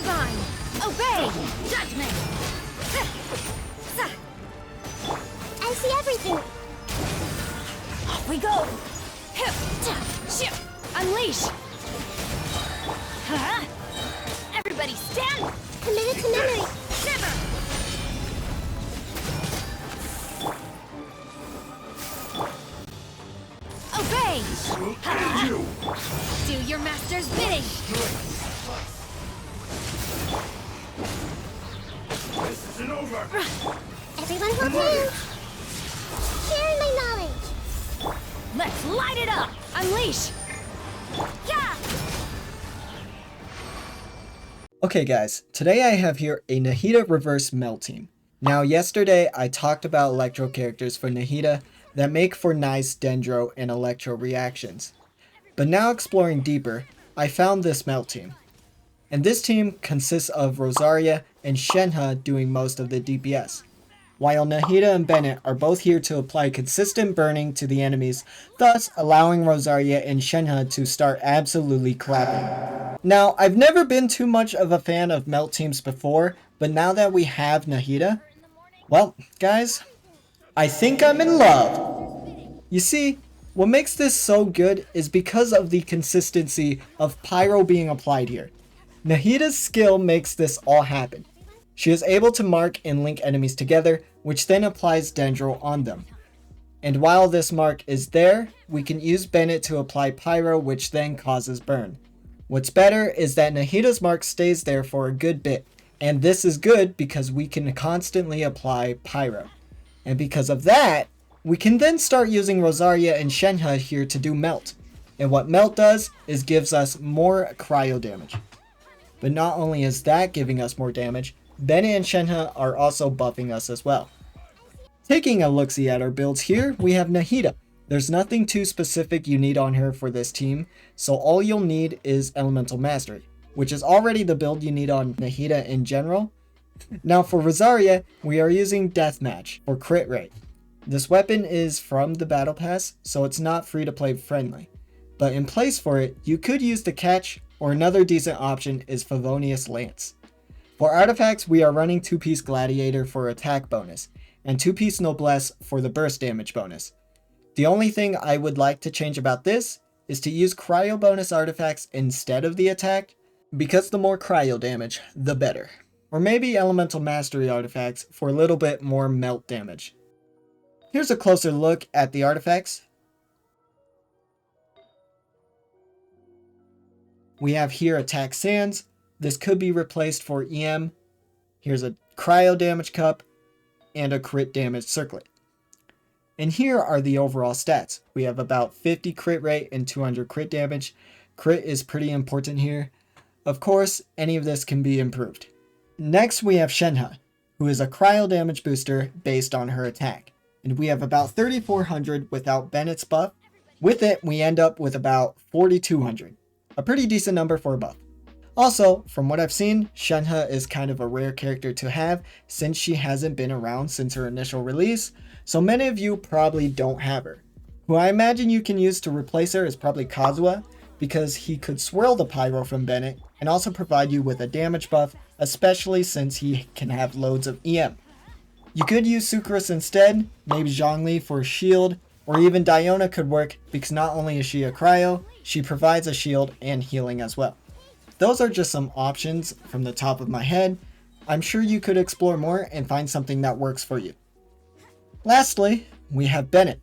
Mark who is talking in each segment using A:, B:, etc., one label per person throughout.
A: Fine. Obey! Judgment!
B: I see everything.
A: Off we go! Unleash! Everybody stand!
B: Committed to memory.
A: Shiver! Obey! Do your master's bidding!
C: This isn't over!
B: Everyone hold hands. Sharing my knowledge.
A: Let's light it up! Unleash! Yeah!
D: Okay guys, today I have here a Nahida reverse melt team. Now yesterday I talked about electro characters for Nahida that make for nice dendro and electro reactions. But now exploring deeper, I found this melt team. And this team consists of Rosaria and Shenhe doing most of the DPS. While Nahida and Bennett are both here to apply consistent burning to the enemies, thus allowing Rosaria and Shenhe to start absolutely clapping. Now, I've never been too much of a fan of melt teams before, but now that we have Nahida, well, guys, I think I'm in love. You see, what makes this so good is because of the consistency of pyro being applied here. Nahida's skill makes this all happen. She is able to mark and link enemies together, which then applies Dendro on them. And while this mark is there, we can use Bennett to apply Pyro, which then causes burn. What's better is that Nahida's mark stays there for a good bit, and this is good because we can constantly apply Pyro. And because of that, we can then start using Rosaria and Shenhe here to do Melt. And what Melt does is gives us more cryo damage. But not only is that giving us more damage, Bennett and Shenhe are also buffing us as well. Taking a look-see at our builds here, we have Nahida. There's nothing too specific you need on her for this team, so all you'll need is Elemental Mastery, which is already the build you need on Nahida in general. Now for Rosaria, we are using Deathmatch for crit rate. This weapon is from the Battle Pass, so it's not free to play friendly. But in place for it, you could use the Catch, or another decent option is Favonius Lance. For artifacts, we are running 2-piece Gladiator for attack bonus, and 2-piece Noblesse for the burst damage bonus. The only thing I would like to change about this is to use cryo bonus artifacts instead of the attack, because the more cryo damage, the better. Or maybe elemental mastery artifacts for a little bit more melt damage. Here's a closer look at the artifacts. We have here attack sands. This could be replaced for EM. Here's a cryo damage cup and a crit damage circlet. And here are the overall stats. We have about 50 crit rate and 200 crit damage. Crit is pretty important here. Of course, any of this can be improved. Next we have Shenhe, who is a cryo damage booster based on her attack. And we have about 3400 without Bennett's buff. With it, we end up with about 4200. A pretty decent number for a buff. Also, from what I've seen, Shenhe is kind of a rare character to have since she hasn't been around since her initial release, so many of you probably don't have her. Who I imagine you can use to replace her is probably Kazuha, because he could swirl the Pyro from Bennett and also provide you with a damage buff, especially since he can have loads of EM. You could use Sucrose instead, maybe Zhongli for shield, or even Diona could work because not only is she a cryo, she provides a shield and healing as well. Those are just some options from the top of my head. I'm sure you could explore more and find something that works for you. Lastly, we have Bennett.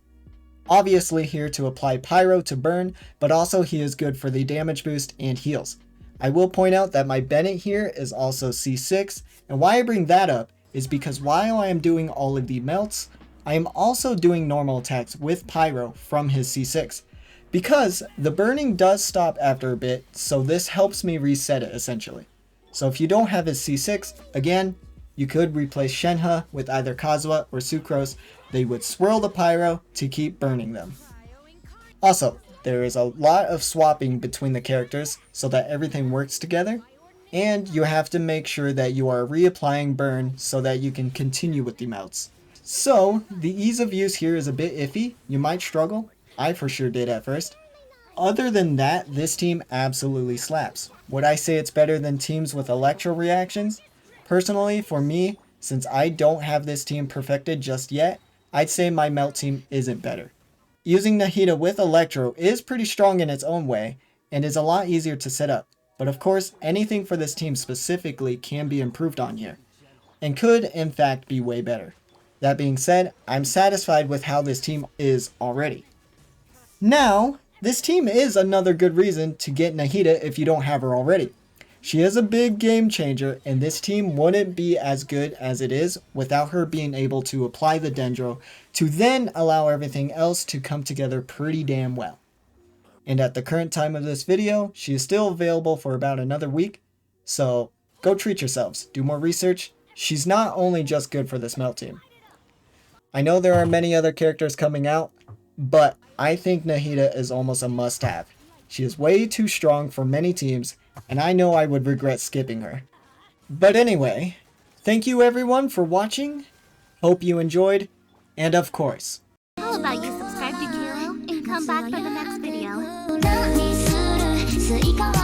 D: Obviously here to apply Pyro to burn, but also he is good for the damage boost and heals. I will point out that my Bennett here is also C6, and why I bring that up is because while I am doing all of the melts, I am also doing normal attacks with Pyro from his C6. Because the burning does stop after a bit, so this helps me reset it essentially. So if you don't have his C6, again, you could replace Shenhe with either Kazuha or Sucrose. They would swirl the Pyro to keep burning them. Also, there is a lot of swapping between the characters so that everything works together. And you have to make sure that you are reapplying burn so that you can continue with the melts. So, the ease of use here is a bit iffy. You might struggle. I for sure did at first. Other than that, this team absolutely slaps. Would I say it's better than teams with electro reactions? Personally, for me, since I don't have this team perfected just yet, I'd say my Melt team isn't better. Using Nahida with electro is pretty strong in its own way, and is a lot easier to set up. But of course, anything for this team specifically can be improved on here, and could in fact be way better. That being said, I'm satisfied with how this team is already. Now, this team is another good reason to get Nahida if you don't have her already. She is a big game changer, and this team wouldn't be as good as it is without her being able to apply the Dendro to then allow everything else to come together pretty damn well. And at the current time of this video, she is still available for about another week, so go treat yourselves, do more research. She's not only just good for this Melt team. I know there are many other characters coming out, but I think Nahida is almost a must-have. She is way too strong for many teams, and I know I would regret skipping her. But anyway, thank you everyone for watching, hope you enjoyed, and of course,
B: How about you subscribe to Kilo and come back for the next video?
E: 何するスイカは